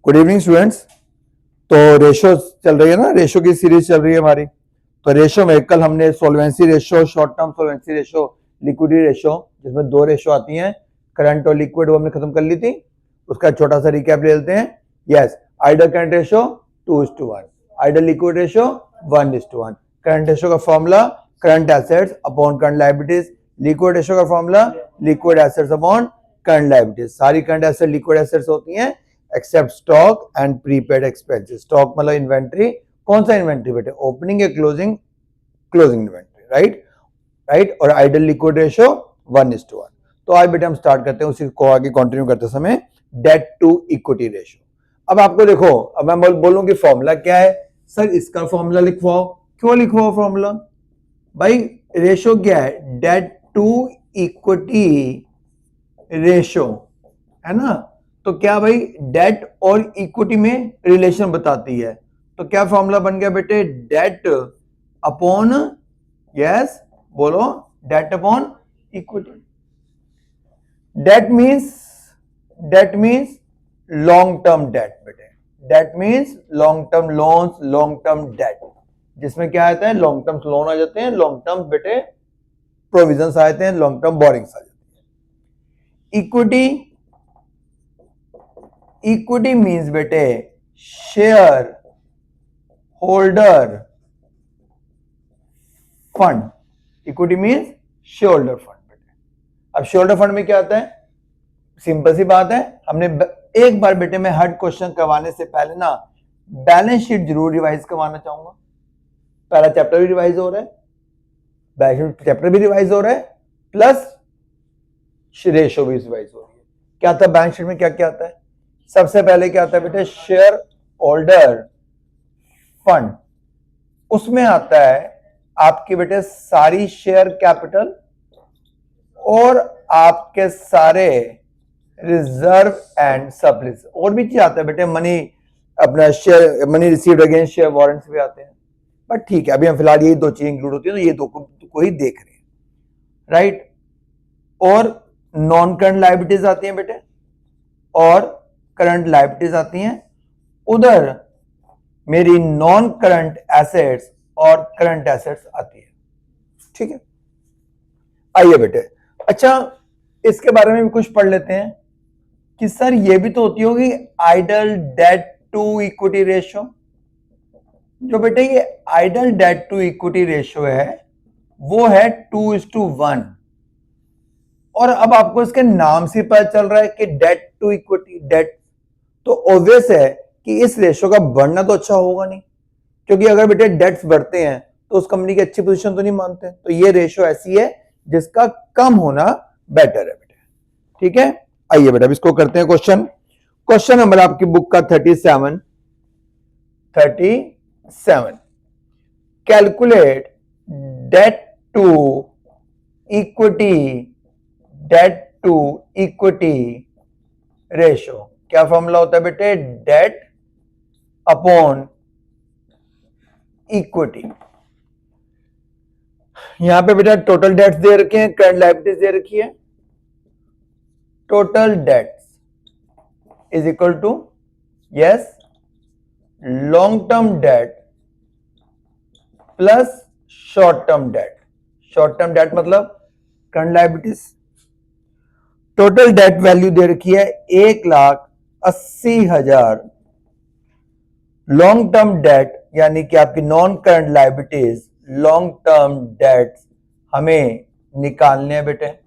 Good evening students. तो ratio चल रही है ना, रेशो की सीरीज चल रही है हमारी। तो रेशो में कल हमने solvency ratio, short term solvency ratio, liquidity ratio, जिसमें दो रेशो आती हैं, करंट और लिक्विड, वो हमने खत्म कर ली थी। उसका छोटा सा रिकैप ले लेते हैं। Yes, ideal current ratio 2:1, ideal liquid ratio 1:1। Current ratio का formula current assets upon current liabilities, liquid ratio का formula liquid assets upon current liabilities. सारी करंट एसेट लिक्विड एसेट्स होती हैं except stock and prepaid expenses. Stock मतलब inventory. कौन सा inventory बेटे? Opening या closing? Closing inventory, right right. और आइडल लिक्विड रेशो 1:1। तो आज बेटे हम स्टार्ट करते हैं, उसी को आगे कंटिन्यू करते समय डेट टू इक्विटी रेशो। अब आपको देखो, अब मैं बोलूं कि फॉर्मूला क्या है। सर इसका फॉर्मूला लिखवाओ। क्यों लिखवाओ फॉर्मूला? भाई रेशो क्या है? डेट टू इक्विटी रेशो, है ना। तो क्या भाई, डेट और इक्विटी में रिलेशन बताती है। तो क्या फॉर्मूला बन गया बेटे? डेट अपॉन, यस बोलो, debt upon equity. Debt means long term debt बेटे। Debt means long term loans, long term debt, जिसमें क्या आता है? लॉन्ग टर्म लोन आ जाते हैं, लॉन्ग टर्म बेटे प्रोविजंस आ जाते हैं, लॉन्ग टर्म बोरिंग्स आ जाती है। इक्विटी मीन्स बेटे share holder fund. Equity means share holder fund बेटे। अब शेयर होल्डर फंड में क्या आता है? सिंपल सी बात है, हमने एक बार बेटे मैं हर क्वेश्चन करवाने से पहले ना बैलेंस शीट जरूर रिवाइज करवाना चाहूंगा। पहला चैप्टर भी रिवाइज हो रहा है, बैलेंस शीट चैप्टर भी रिवाइज हो रहा है, प्लस रेशो भी रिवाइज हो रही है। क्या था बैलेंस शीट में? क्या क्या आता है? सबसे पहले क्या आता है बेटे? Share holder fund. उसमें आता है आपकी बेटे सारी शेयर कैपिटल और आपके सारे रिजर्व एंड सरप्लस। और भी चीज आता है बेटे, मनी, अपना share, money received against share warrants भी आते हैं। बट ठीक है, अभी हम फिलहाल यही दो चीज इंक्लूड होती है, तो ये दो को ही देख रहे हैं, राइट। और नॉन करंट लायबिलिटीज आती हैं बेटे, और करंट लायबिलिटीज आती हैं। उधर मेरी नॉन करंट एसेट्स और करंट एसेट्स आती है, ठीक है। आइए बेटे, अच्छा इसके बारे में भी कुछ पढ़ लेते हैं कि सर ये भी तो होती होगी ideal debt to equity ratio. जो बेटे ये ideal debt to equity ratio है वो है 2:1। और अब आपको इसके नाम से पता चल रहा है कि डेट टू इक्विटी, डेट, तो ऑब्वियस है कि इस रेशियो का बढ़ना तो अच्छा होगा नहीं, क्योंकि अगर बेटे डेट्स बढ़ते हैं तो उस कंपनी की अच्छी पोजीशन तो नहीं मानते। तो ये रेशियो ऐसी है जिसका कम होना बेटर है बेटे, ठीक है। आइए बेटा इसको करते हैं क्वेश्चन। क्वेश्चन नंबर आपकी बुक का 37। Calculate debt to equity ratio. क्या फॉर्मूला होता है बेटे? Debt upon equity. यहां पे बेटा टोटल डेट्स दे रखे हैं, करंट लायबिलिटीज दे रखी है। Total debts is equal to, yes, long term debt plus short term debt. Short term debt मतलब current liabilities. Total debt value दे रखी है 1,80,000। लॉन्ग टर्म डेट यानी कि आपकी non current liabilities, long term debts हमें निकालने हैं बेटे।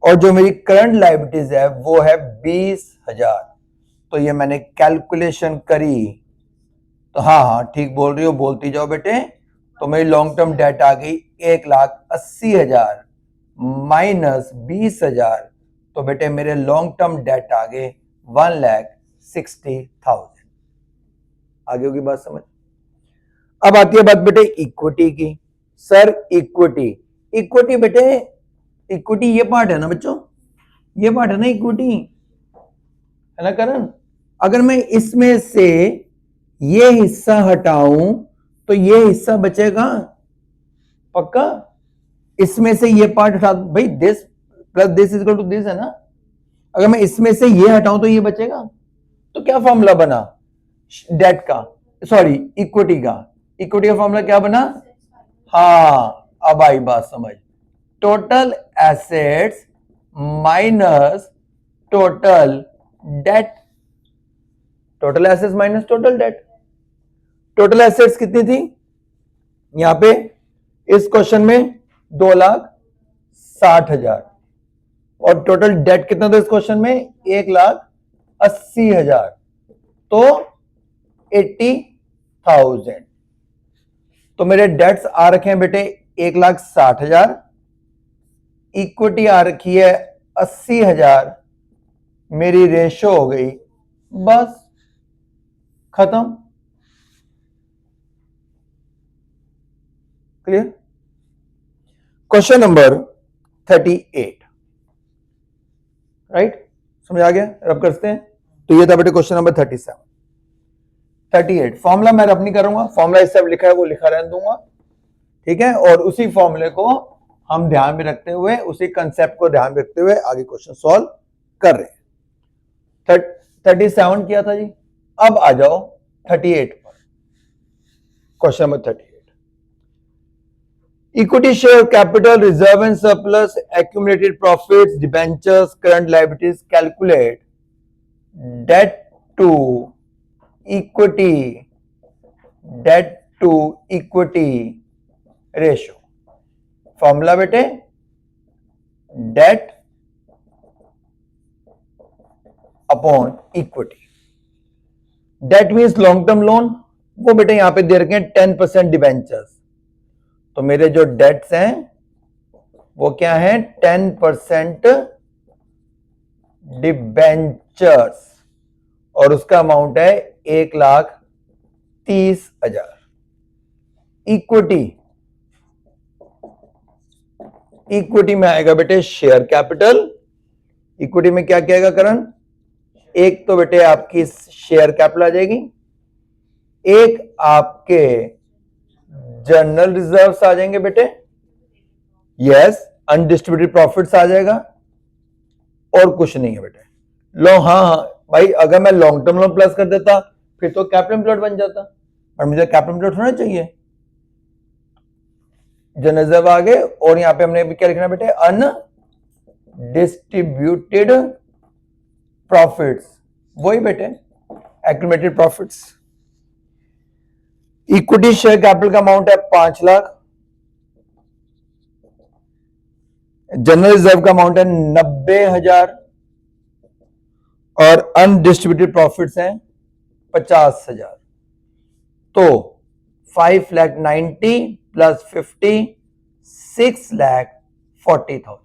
और जो मेरी करंट लायबिलिटीज है वो है 20,000। तो ये मैंने कैलकुलेशन करी, तो हाँ ठीक बोल रही हो, बोलती जाओ बेटे। तो मेरी लॉन्ग टर्म डेट आ गई 1,80,000 माइनस 20,000। तो बेटे मेरे लॉन्ग टर्म डेट आ गए 1,60,000। आगे होगी बात समझ। अब आती है बात बेटे इक्विटी की। सर इक्विटी बेटे, इक्विटी ये पार्ट है ना बच्चों, ये पार्ट है ना इक्विटी, है ना करण। अगर मैं इसमें से ये हिस्सा हटाऊं तो ये हिस्सा बचेगा पक्का। इसमें से ये पार्ट हटा, भाई this plus this is equal to this है ना। अगर मैं इसमें से ये हटाऊं तो ये बचेगा। तो क्या फॉर्मूला बना डेट का, सॉरी इक्विटी का, इक्विटी का फॉर्मूला क्या बना, हाँ अब आई बात समझ, total assets minus total debt, total assets minus total debt. Total assets कितनी थी यहां पे इस क्वेश्चन में 2,60,000 और टोटल डेट कितना था इस क्वेश्चन में 1,80,000, तो 80,000। तो मेरे डेट्स आ रखे हैं बेटे 1,60,000, इक्विटी आ रखी है 80,000, मेरी रेशो हो गई, बस खत्म। क्लियर। क्वेश्चन नंबर 38, राइट, समझ आ गया, रब करते हैं। तो ये था बेटे क्वेश्चन नंबर 37। 38 फॉर्मूला मैं रब नहीं करूंगा, फॉर्मूला इस सब लिखा है वो लिखा रहने दूंगा, ठीक है, और उसी फॉर्मूले को हम ध्यान में रखते हुए, उसी कंसेप्ट को ध्यान में रखते हुए आगे क्वेश्चन सॉल्व कर रहे हैं। 37 किया था जी, अब आ जाओ 38 पर। Question number 38, equity share capital reserve and surplus accumulated profits debentures current liabilities calculate debt to equity ratio। फॉर्मूला बेटे debt upon equity. Debt means long term loan, वो बेटे यहां पे दे रखे हैं 10% डिबेंचर्स, तो मेरे जो डेट्स हैं वो क्या है 10% डिबेंचर्स और उसका अमाउंट है 1,30,000। इक्विटी में आएगा बेटे शेयर कैपिटल। इक्विटी में क्या क्या आएगा करण, एक तो बेटे आपकी शेयर कैपिटल आ जाएगी, एक आपके जनरल रिजर्व्स आ जाएंगे बेटे, यस, अनडिस्ट्रीब्यूटेड प्रॉफिट्स आ जाएगा, और कुछ नहीं है बेटे। लो हाँ भाई, अगर मैं लॉन्ग टर्म लोन प्लस कर देता फिर तो कैपिटल एम्प्लॉयड बन जाता, पर मुझे कैपिटल एम्प्लॉयड होना चाहिए। जनरल रिजर्व आ गए, और यहां पे हमने क्या लिखना बेटे, अनडिस्ट्रीब्यूटेड प्रॉफिट्स, वही बेटे accumulated profits. Equity share capital का अमाउंट है 5 लाख, जनरल रिजर्व का अमाउंट है 90,000 और अनडिस्ट्रीब्यूटेड प्रॉफिट्स हैं 50,000, तो 5,90,000 प्लस 50 6,40,000।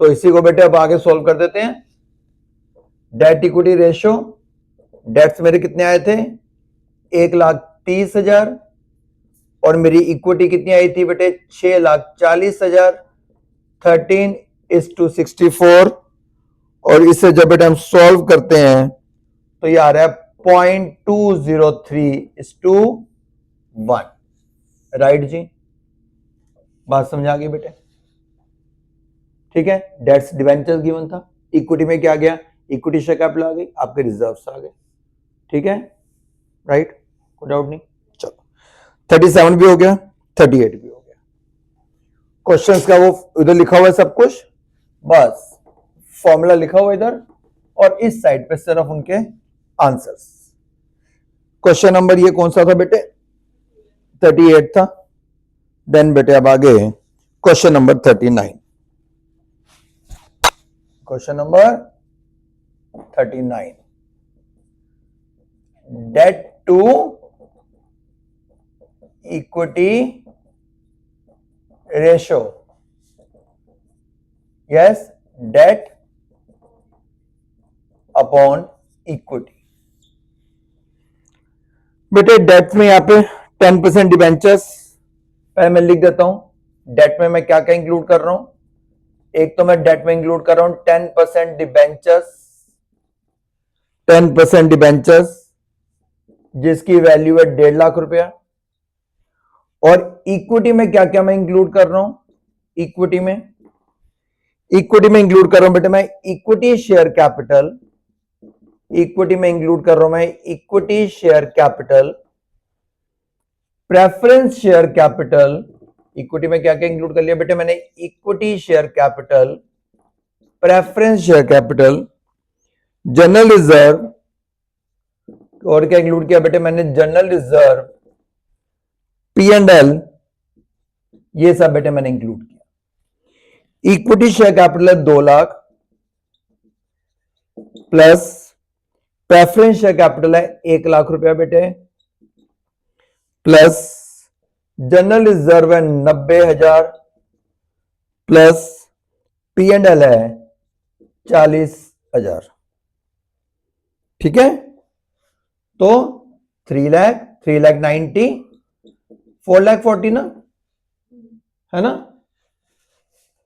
तो इसी को बेटे अब आगे सॉल्व कर देते हैं। डेट इक्विटी रेशियो, डेट्स मेरे कितने आए थे 1,30,000 और मेरी इक्विटी कितनी आई थी बेटे 6,40,000, 13:64, और इससे जब बेटे हम सॉल्व करते हैं तो ये आ रहा है 0.203:1, राइट जी, बात समझ आ गई बेटे, ठीक है। डेट्स डिबेंचर्स गिवन था, इक्विटी में क्या गया, इक्विटी शेयर कैपिटल आ गई, आपके रिजर्व्स आ गए, ठीक है, राइट, कोई डाउट नहीं। चलो 37 भी हो गया, 38 भी हो गया। क्वेश्चंस का वो इधर लिखा हुआ है सब कुछ, बस फॉर्मूला लिखा हुआ इधर, और इस साइड पे सिर्फ उनके आंसर्स। क्वेश्चन नंबर ये कौन सा था बेटे 38 था। देन बेटे अब आगे question number 39। Question number 39, debt to equity ratio, yes, debt upon equity. बेटे डेट में यहां पे 10% डिबेंचर्स, पहले मैं लिख देता हूं डेट में मैं क्या क्या इंक्लूड कर रहा हूं। एक तो मैं डेट में इंक्लूड कर रहा हूं 10% डिबेंचर्स, 10% डिबेंचर्स जिसकी वैल्यू है 1.5 लाख रुपया। और इक्विटी में क्या क्या मैं इंक्लूड कर रहा हूं, इक्विटी में इंक्लूड कर रहा हूं बेटे मैं इक्विटी शेयर कैपिटल इक्विटी में इंक्लूड कर रहा हूं मैं equity share capital, preference share capital. Equity में क्या क्या इंक्लूड कर लिया बेटे मैंने, equity share capital, preference share capital, general reserve, और क्या इंक्लूड किया बेटे मैंने, जनरल रिजर्व, P&L, ये सब बेटे मैंने इंक्लूड किया। इक्विटी शेयर कैपिटल है 2 lakh plus preference share capital है 1 लाख रुपया बेटे, प्लस जनरल रिजर्व है 90,000 प्लस P&L है 40,000। ठीक है, तो 3 लाख, 3 लाख 90, 4 लाख 40 ना, है ना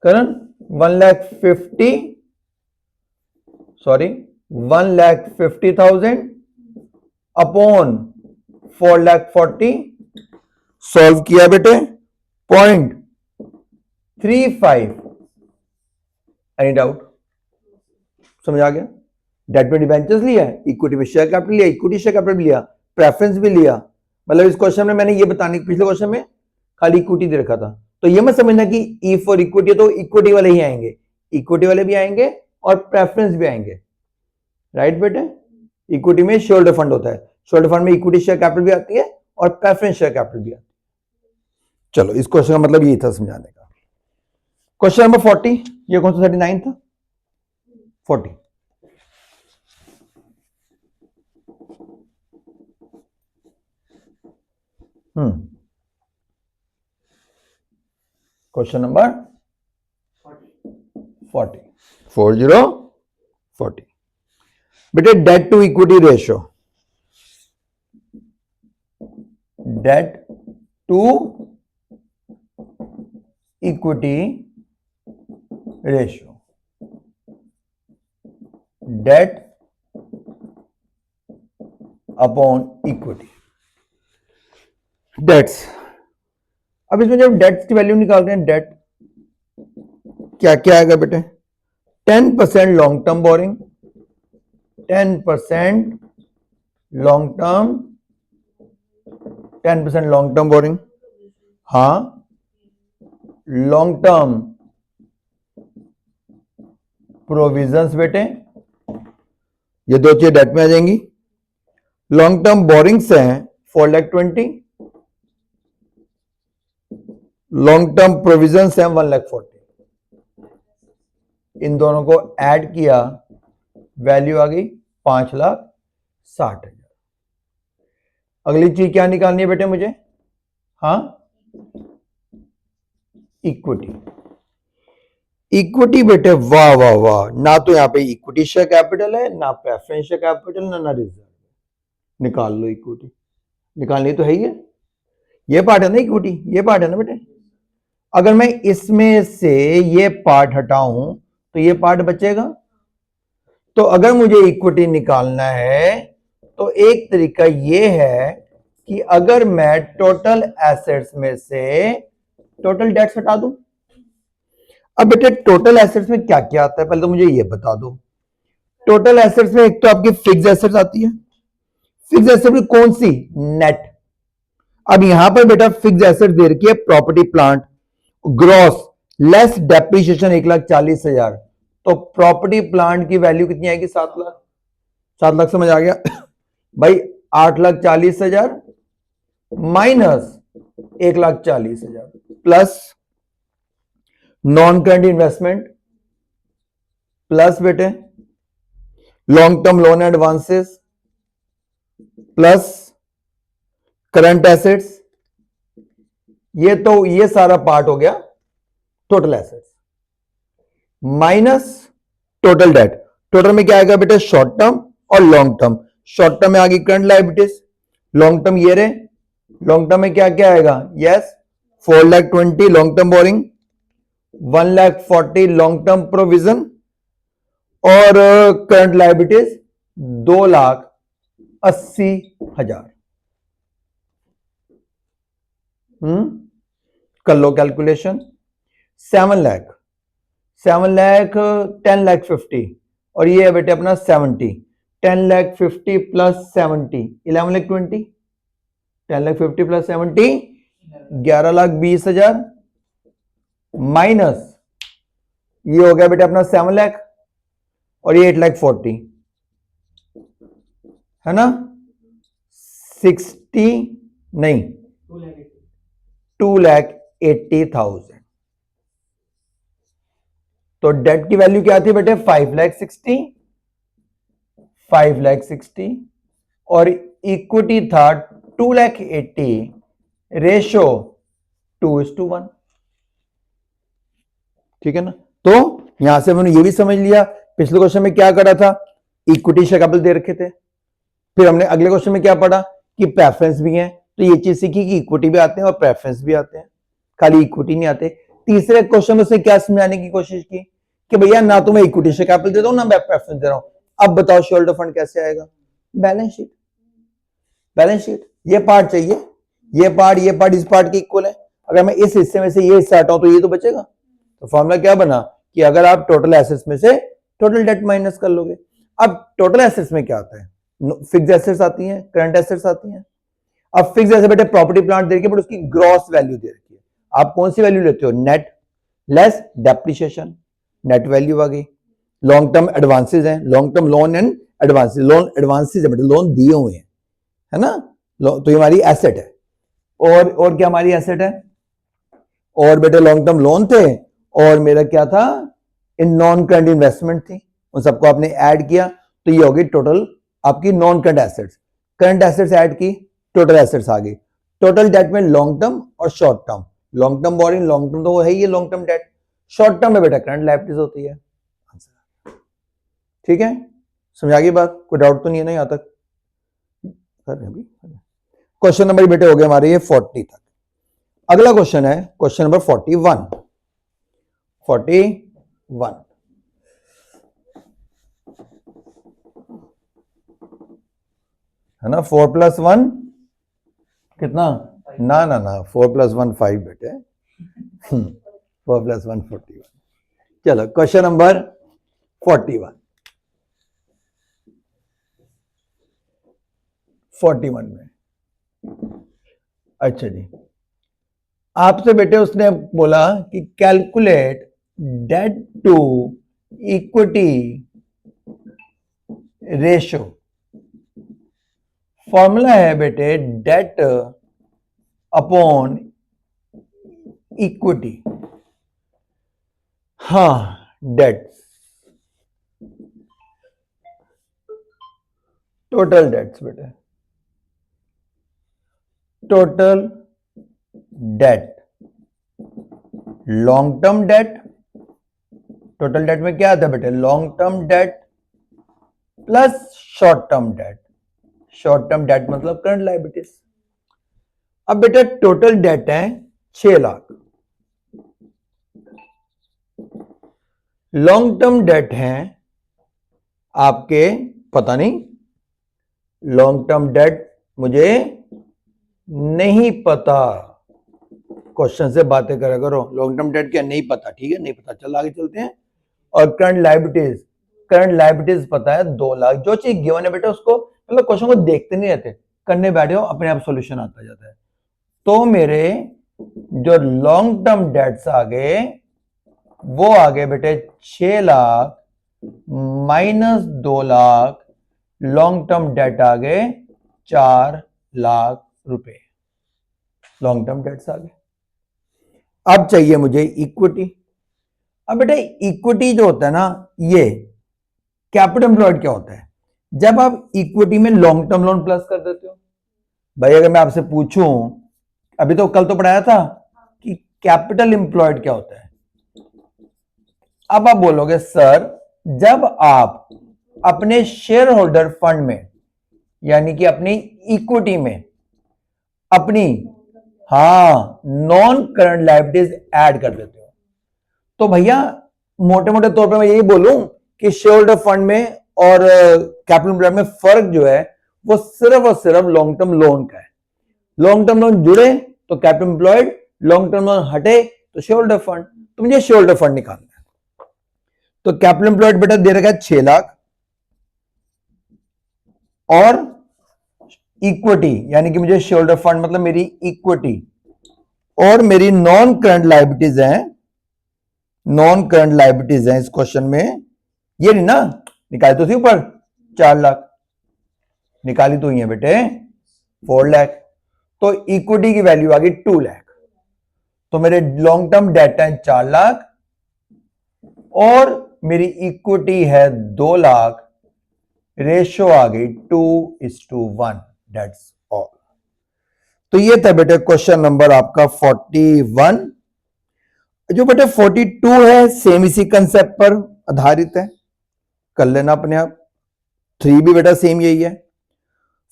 करण, 1 lakh 50, sorry 1,50,000 upon 4 lakh 40, solve किया बेटे 0.35। एनी डाउट, समझ आ गया? डेट में डिबेंचर्स लिया, इक्विटी में शेयर कैपिटल लिया, इक्विटी शेयर कैपिटल लिया, प्रेफरेंस भी लिया। मतलब इस क्वेश्चन में मैंने ये बताने, पिछले क्वेश्चन में खाली इक्विटी दे रखा था, तो ये मत समझना कि ई फॉर इक्विटी तो इक्विटी वाले ही आएंगे, इक्विटी वाले भी आएंगे और प्रेफरेंस भी आएंगे। राइट बेटे, इक्विटी में शेयर होल्डर फंड होता है, शेयर होल्डर फंड में इक्विटी शेयर कैपिटल भी आती है और प्रेफरेंस शेयर कैपिटल भी आती है। चलो, इस क्वेश्चन का मतलब यही था समझाने का। क्वेश्चन नंबर 40, ये कौन सा 39 था? 40। क्वेश्चन नंबर 40, 40 बेटे, debt to equity ratio, debt to equity ratio, debt upon equity, debts. अब इसमें जब डेट्स की वैल्यू निकालते हैं, डेट क्या क्या आएगा बेटे, 10% long term boring, 10% long term, 10% long term boring, हाँ लॉन्ग टर्म प्रोविजंस बेटे, ये दो चीजें डेट में आ जाएंगी। लॉन्ग टर्म बोरिंग्स हैं 4,20,000, लॉन्ग टर्म प्रोविजंस हैं 1,40,000। इन दोनों को ऐड किया, वैल्यू आ गई 5,60,000। अगली चीज क्या निकालनी है बेटे मुझे, हाँ इक्विटी। इक्विटी बेटे वाह वाह वाह, ना तो यहां पे इक्विटी शेयर कैपिटल है, ना प्रेफरेंस शेयर कैपिटल, ना रिजर्व। निकाल लो इक्विटी, निकालनी तो है ही है, ये पार्ट है ना इक्विटी, ये पार्ट है ना बेटे। अगर मैं इसमें से ये पार्ट हटाऊं तो ये पार्ट बचेगा। तो अगर मुझे इक्विटी निकालना है तो एक तरीका ये है कि अगर मैं टोटल एसेट्स में से टोटल डेट्स हटा दूं। अब बेटे टोटल एसेट्स में क्या क्या आता है, पहले तो मुझे ये बता दो। टोटल एसेट्स में एक तो आपकी फिक्स एसेट्स आती है, फिक्स एसेट में कौन सी, नेट। अब यहां पर बेटा फिक्स एसेट दे रखी है property plant, gross less depreciation 1,40,000, तो प्रॉपर्टी प्लांट की वैल्यू कितनी आएगी, 7 लाख। 7 लाख समझ आ गया भाई, 8,40,000 minus 1,40,000 plus non current investment, plus बेटे long term loan advances, plus current assets. ये सारा पार्ट हो गया total assets, minus total debt. Total में क्या आएगा बेटे, शॉर्ट टर्म और लॉन्ग टर्म। शॉर्ट टर्म में आ गई करंट लायबिलिटीज, लॉन्ग टर्म ये रहे। लॉन्ग टर्म में क्या क्या आएगा, yes 4,20,000 long term boring, 1,40,000 long term provision और करंट लायबिलिटीज 2,80,000। कर लो कैलकुलेशन। 7 लाख 10,50,000 और ये है बेटे अपना 70। 10,50,000 प्लस 70, 11,20,000, 10,50,000 प्लस 70, 11,20,000 माइनस ये हो गया बेटा अपना 7 लाख और ये 8,40,000 है ना, 60 नहीं 2,80,000। तो डेट की वैल्यू क्या थी बेटे 5,60,000 और इक्विटी था 2,80,000, रेशो 2:1। ठीक है ना। तो यहां से हमने ये भी समझ लिया पिछले क्वेश्चन में क्या करा था, इक्विटी शेयर कैपिटल दे रखे थे, फिर हमने अगले क्वेश्चन में क्या पढ़ा कि प्रेफरेंस भी है, तो ये चीज सीखी कि इक्विटी भी आते हैं और प्रेफरेंस भी आते हैं, खाली इक्विटी नहीं आते। तीसरे क्वेश्चन में से क्या समझाने की कोशिश की कि भैया ना तो मैं इक्विटी शेयर कैपिटल दे रहा हूं ना मैं प्रेफरेंस दे रहा हूं, अब बताओ शेयर होल्डर फंड कैसे आएगा, बैलेंस शीट, बैलेंस शीट ये पार्ट चाहिए, ये पार्ट इस पार्ट के इक्वल है, अगर मैं इस हिस्से में से ये हिस्सा हटाऊं तो ये तो बचेगा। तो फॉर्मूला क्या बना कि अगर आप टोटल एसेट्स में से टोटल डेट माइनस कर लोगे, अब टोटल एसेट्स में क्या आता है, फिक्स्ड एसेट्स आती हैं, करंट एसेट्स आती हैं। अब फिक्स्ड एसेट बेटे प्रॉपर्टी प्लांट दे रखी है बट उसकी ग्रॉस वैल्यू दे रखी है, आप कौन सी वैल्यू लेते हो, net less depreciation, net value आ गई। लॉन्ग टर्म एडवांसेस हैं, long term loan and advances, loan advances है बेटे, लोन दिए हुए हैं है ना, तो ये हमारी एसेट है। और क्या हमारी एसेट है, और बेटे लॉन्ग टर्म लोन थे और मेरा क्या था इन नॉन करंट इन्वेस्टमेंट थी, उन सबको आपने ऐड किया तो ये होगी टोटल आपकी non current assets, current assets add की टोटल एसेट्स आ गई। टोटल डेट में लॉन्ग टर्म और short term, long term borrowing, long term तो वो है ही long term debt, short term में बेटा करंट लायबिलिटीज होती है। ठीक है, समझा गई बात, कोई डाउट तो नहीं है ना यहां तक। क्वेश्चन नंबर बेटे हो गए हमारे ये 40 तक। अगला क्वेश्चन है क्वेश्चन नंबर 41 है ना, 4+1 कितना, ना 4+1 5 बेटे 4+1 41। चलो क्वेश्चन नंबर 41 में, अच्छा जी, आपसे बेटे उसने बोला कि calculate debt to equity ratio, formula है बेटे डेट अपॉन इक्विटी, हाँ डेट, टोटल डेट्स बेटे, total debt, long term debt, total debt में क्या आता है बेटे, long term debt plus short term debt, short term debt मतलब करंट लायबिलिटीज। अब बेटा टोटल डेट है 6 लाख, लॉन्ग टर्म डेट है आपके पता नहीं, लॉन्ग टर्म डेट मुझे नहीं पता, क्वेश्चन से बातें करा करो, लॉन्ग टर्म डेट क्या नहीं पता, ठीक है नहीं पता, चल आगे चलते हैं। और करंट लायबिलिटीज, करंट लायबिलिटीज पता है 2 लाख, जो चीज गिवन है बेटा उसको मतलब क्वेश्चन को देखते नहीं रहते, करने बैठे हो अपने आप सॉल्यूशन आता जाता है। तो मेरे जो लॉन्ग टर्म डेट्स आ गए वो आ गए बेटे 6 lakh minus 2 lakh, long term debt आ गए 4 लाख रुपए, लॉन्ग टर्म डेट्स आ गए। अब चाहिए मुझे इक्विटी। अब बेटे इक्विटी जो होता है ना, ये कैपिटल एम्प्लॉयड क्या होता है, जब आप इक्विटी में लॉन्ग टर्म लोन प्लस कर देते हो। भाई अगर मैं आपसे पूछूं, अभी तो कल तो पढ़ाया था कि कैपिटल एम्प्लॉयड क्या होता है, अब आप बोलोगे सर जब आप अपने शेयर होल्डर फंड में यानी कि अपनी इक्विटी में अपनी नॉन करंट लायबिलिटीज ऐड कर देते हो, तो भैया मोटे मोटे तौर पे मैं यही बोलूं कि शेयर होल्डर फंड में और कैपिटल एम्प्लॉयड में फर्क जो है वो सिर्फ और सिर्फ लॉन्ग टर्म लोन का है। लॉन्ग टर्म लोन जुड़े तो capital employed, long term loan हटे तो शेयर होल्डर फंड, तो मुझे शेयर होल्डर फंड निकालना है। तो कैपिटल एम्प्लॉयड बेटा दे रखा है 6 लाख, और इक्विटी यानी कि मुझे शेयर होल्डर फंड मतलब मेरी इक्विटी और मेरी नॉन करंट लायबिलिटीज हैं, नॉन करंट लायबिलिटीज हैं इस क्वेश्चन में, ये नहीं ना निकाली तो थी ऊपर 4 लाख, निकाली तो ही है बेटे 4 लाख, तो इक्विटी की वैल्यू आ गई 2 लाख, तो मेरे लॉन्ग टर्म डेट है 4 लाख और मेरी इक्विटी है 2 लाख, रेशियो आ गई 2:1, दैट्स ऑल। तो ये था बेटे क्वेश्चन नंबर आपका 41। जो बेटे 42 है सेम इसी कंसेप्ट पर आधारित है, कर लेना अपने आप। 3 भी बेटा सेम यही है,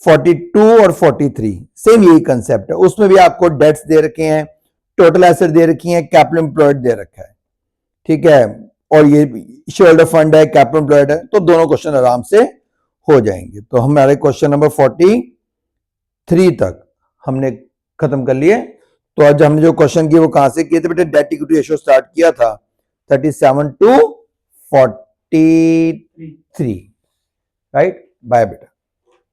42 और 43 सेम यही कंसेप्ट है। उसमें भी आपको डेट्स दे रखे हैं, टोटल एसेट दे रखी है, कैपिटल एम्प्लॉयड दे रखा है, ठीक है, और ये शेयर होल्डर फंड है, कैपिटल एम्प्लॉयड है, तो दोनों क्वेश्चन आराम से हो जाएंगे। तो हमारे क्वेश्चन नंबर 43 तक हमने खत्म कर लिए। तो आज हमने जो क्वेश्चन किए वो कहां से किए थे बेटे, डेट इक्विटी रेशियो स्टार्ट किया था 37 to 43, राइट। बाय बेटा।